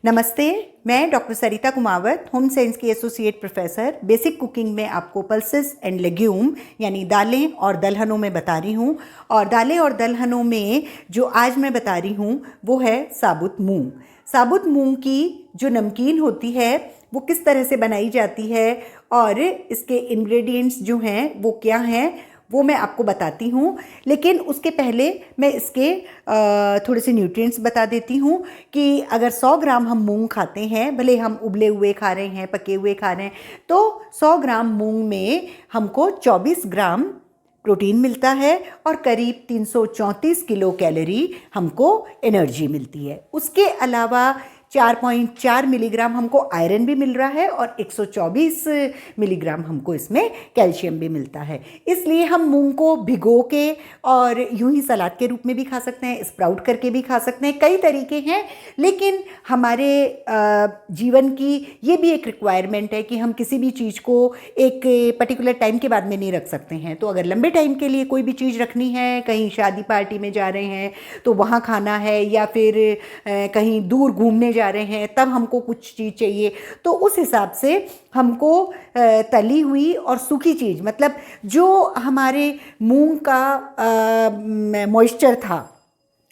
नमस्ते, मैं डॉक्टर सरिता Kumawat, home science की एसोसिएट प्रोफेसर। बेसिक कुकिंग में आपको पल्सेस एंड लेग्यूम यानी दालें और दलहनों में बता रही हूँ। और दालें और दलहनों में जो आज मैं बता रही हूँ वो है साबुत मूंग। साबुत मूंग की जो नमकीन होती है वो किस तरह से बनाई जाती है और इसके इंग्रेडिएंट्स जो हैं वो क्या हैं वो मैं आपको बताती हूँ। लेकिन उसके पहले मैं इसके थोड़े से न्यूट्रिएंट्स बता देती हूँ कि अगर 100 ग्राम हम मूंग खाते हैं, भले हम उबले हुए खा रहे हैं, पके हुए खा रहे हैं, तो 100 ग्राम मूंग में हमको 24 ग्राम प्रोटीन मिलता है और करीब 334 किलो कैलोरी हमको एनर्जी मिलती है। उसके अलावा 4.4 मिलीग्राम हमको आयरन भी मिल रहा है और 124 मिलीग्राम हमको इसमें कैल्शियम भी मिलता है। इसलिए हम मूंग को भिगो के और यूं ही सलाद के रूप में भी खा सकते हैं, स्प्राउट करके भी खा सकते हैं, कई तरीके हैं। लेकिन हमारे जीवन की ये भी एक रिक्वायरमेंट है कि हम किसी भी चीज़ को एक पर्टिकुलर टाइम के बाद में नहीं रख सकते हैं। तो अगर लंबे टाइम के लिए कोई भी चीज़ रखनी है, कहीं शादी पार्टी में जा रहे हैं तो वहाँ खाना है, या फिर कहीं दूर घूमने जा रहे हैं तब हमको कुछ चीज़ चाहिए, तो उस हिसाब से हमको तली हुई और सूखी चीज़, मतलब जो हमारे मूंग का मॉइस्चर था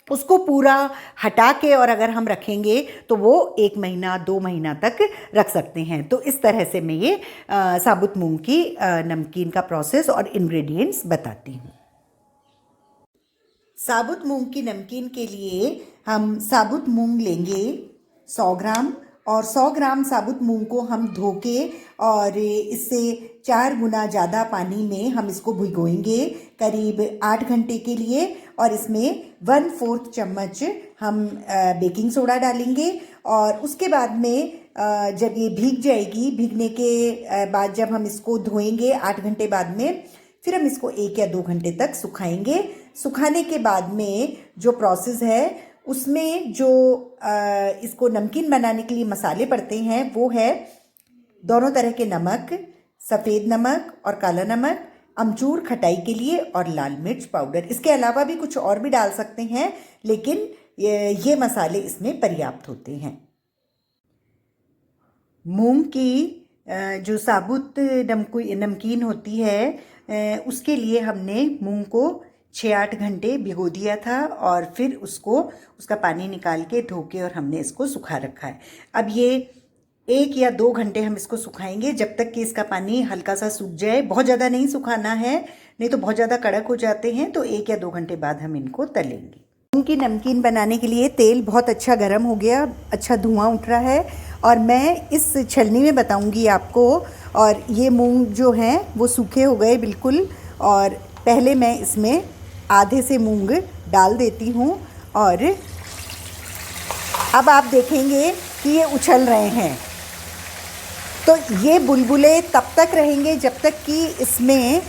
उसको पूरा हटा के और अगर हम रखेंगे तो वो 1 महीना 2 महीना तक रख सकते हैं। तो इस तरह से मैं ये साबुत मूंग की नमकीन का प्रोसेस और इंग्रेडिएंट्स बताती हूँ। साबुत मूंग की नमकीन के लिए हम साबुत मूंग लेंगे 100 ग्राम, और 100 ग्राम साबुत मूंग को हम धो के और इससे 4 गुना ज़्यादा पानी में हम इसको भिगोएंगे करीब 8 घंटे के लिए। और इसमें 1/4 चम्मच हम बेकिंग सोडा डालेंगे। और उसके बाद में जब ये भीग जाएगी, भीगने के बाद जब हम इसको धोएंगे 8 घंटे बाद में, फिर हम इसको 1 या 2 घंटे तक सुखाएंगे। सुखाने के बाद में जो प्रोसेस है उसमें जो इसको नमकीन बनाने के लिए मसाले पड़ते हैं वो है दोनों तरह के नमक, सफ़ेद नमक और काला नमक, अमचूर खटाई के लिए, और लाल मिर्च पाउडर। इसके अलावा भी कुछ और भी डाल सकते हैं, लेकिन ये मसाले इसमें पर्याप्त होते हैं। मूंग की जो साबुत नमकीन होती है उसके लिए हमने मूंग को 6-8 घंटे भिगो दिया था और फिर उसका पानी निकाल के धो के और हमने इसको सुखा रखा है। अब ये 1 या 2 घंटे हम इसको सुखाएंगे जब तक कि इसका पानी हल्का सा सूख जाए। बहुत ज़्यादा नहीं सुखाना है, नहीं तो बहुत ज़्यादा कड़क हो जाते हैं। तो 1 या 2 घंटे बाद हम इनको तलेंगे। मूंग की नमकीन बनाने के लिए तेल बहुत अच्छा गर्म हो गया, अच्छा धुआं उठ रहा है और मैं इस छलनी में बताऊंगी आपको। और ये मूंग जो हैं वो सूखे हो गए बिल्कुल, और पहले मैं इसमें आधे से मूंग डाल देती हूँ और अब आप देखेंगे कि ये उछल रहे हैं। तो ये बुलबुले तब तक रहेंगे जब तक कि इसमें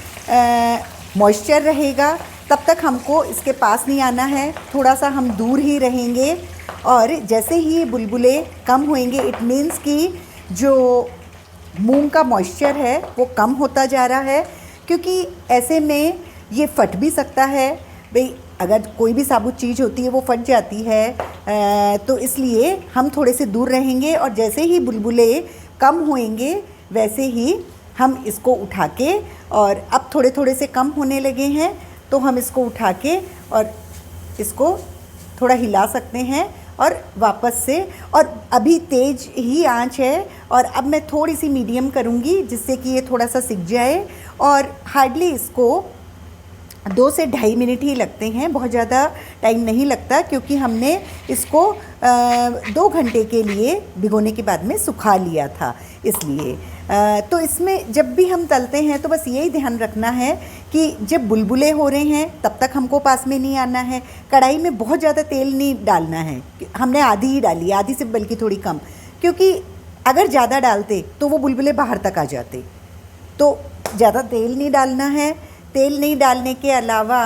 मॉइस्चर रहेगा, तब तक हमको इसके पास नहीं आना है, थोड़ा सा हम दूर ही रहेंगे। और जैसे ही ये बुलबुले कम होंगे, इट मीन्स कि जो मूंग का मॉइस्चर है वो कम होता जा रहा है, क्योंकि ऐसे में ये फट भी सकता है। भाई अगर कोई भी साबुत चीज़ होती है वो फट जाती है, तो इसलिए हम थोड़े से दूर रहेंगे। और जैसे ही बुलबुले कम होंगे वैसे ही हम इसको उठा के, और अब थोड़े थोड़े से कम होने लगे हैं तो हम इसको उठा के और इसको थोड़ा हिला सकते हैं और वापस से। और अभी तेज़ ही आंच है और अब मैं थोड़ी सी मीडियम करूँगी जिससे कि ये थोड़ा सा सिक जाए। और हार्डली इसको 2 से 2.5 मिनट ही लगते हैं, बहुत ज़्यादा टाइम नहीं लगता, क्योंकि हमने इसको 2 घंटे के लिए भिगोने के बाद में सुखा लिया था। इसलिए तो इसमें जब भी हम तलते हैं तो बस यही ध्यान रखना है कि जब बुलबुले हो रहे हैं तब तक हमको पास में नहीं आना है। कढ़ाई में बहुत ज़्यादा तेल नहीं डालना है, हमने आधी ही डाली, आधी से बल्कि थोड़ी कम, क्योंकि अगर ज़्यादा डालते तो वो बुलबुले बाहर तक आ जाते। तो ज़्यादा तेल नहीं डालना है। तेल नहीं डालने के अलावा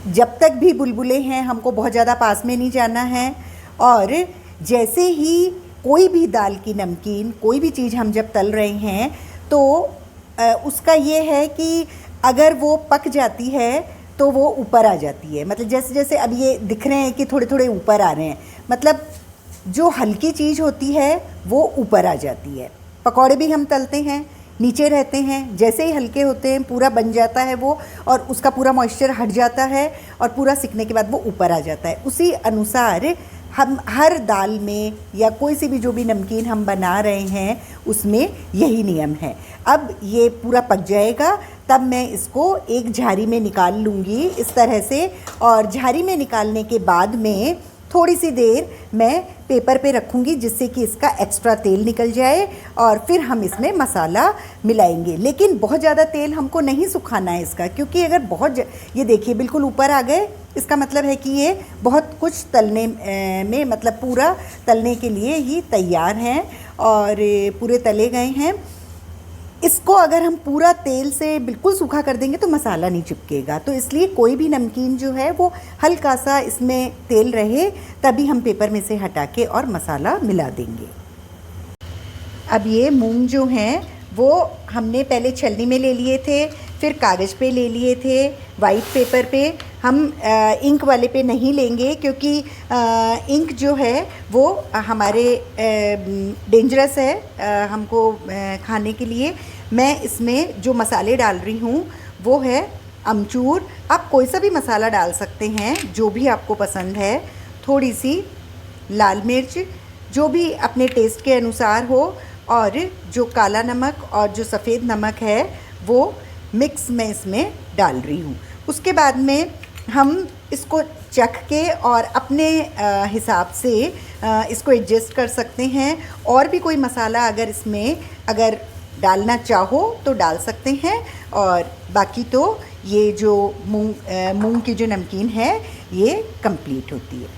जब तक भी बुलबुले हैं हमको बहुत ज़्यादा पास में नहीं जाना है। और जैसे ही कोई भी दाल की नमकीन, कोई भी चीज़ हम जब तल रहे हैं तो उसका ये है कि अगर वो पक जाती है तो वो ऊपर आ जाती है। मतलब जैसे जैसे अब ये दिख रहे हैं कि थोड़े थोड़े ऊपर आ रहे हैं, मतलब जो हल्की चीज़ होती है वो ऊपर आ जाती है। पकौड़े भी हम तलते हैं, नीचे रहते हैं, जैसे ही हल्के होते हैं पूरा बन जाता है वो, और उसका पूरा मॉइस्चर हट जाता है और पूरा सिकने के बाद वो ऊपर आ जाता है। उसी अनुसार हम हर दाल में या कोई सी भी जो भी नमकीन हम बना रहे हैं उसमें यही नियम है। अब ये पूरा पक जाएगा तब मैं इसको एक झारी में निकाल लूँगी इस तरह से, और झारी में निकालने के बाद में थोड़ी सी देर मैं पेपर पे रखूँगी जिससे कि इसका एक्स्ट्रा तेल निकल जाए, और फिर हम इसमें मसाला मिलाएंगे। लेकिन बहुत ज़्यादा तेल हमको नहीं सुखाना है इसका, क्योंकि अगर ये देखिए बिल्कुल ऊपर आ गए, इसका मतलब है कि ये बहुत कुछ तलने में मतलब पूरा तलने के लिए ही तैयार हैं और पूरे तले गए हैं। इसको अगर हम पूरा तेल से बिल्कुल सूखा कर देंगे तो मसाला नहीं चिपकेगा, तो इसलिए कोई भी नमकीन जो है वो हल्का सा इसमें तेल रहे तभी हम पेपर में से हटा के और मसाला मिला देंगे। अब ये मूंग जो हैं वो हमने पहले छलनी में ले लिए थे, फिर कागज़ पे ले लिए थे, वाइट पेपर पे। हम इंक वाले पे नहीं लेंगे क्योंकि इंक जो है वो हमारे डेंजरस है हमको खाने के लिए। मैं इसमें जो मसाले डाल रही हूँ वो है अमचूर। आप कोई सा भी मसाला डाल सकते हैं जो भी आपको पसंद है, थोड़ी सी लाल मिर्च जो भी अपने टेस्ट के अनुसार हो, और जो काला नमक और जो सफ़ेद नमक है वो मिक्स में इसमें डाल रही हूँ। उसके बाद में हम इसको चख के और अपने हिसाब से इसको एडजस्ट कर सकते हैं। और भी कोई मसाला अगर डालना चाहो तो डाल सकते हैं, और बाकी तो ये जो मूंग की जो नमकीन है ये कंप्लीट होती है।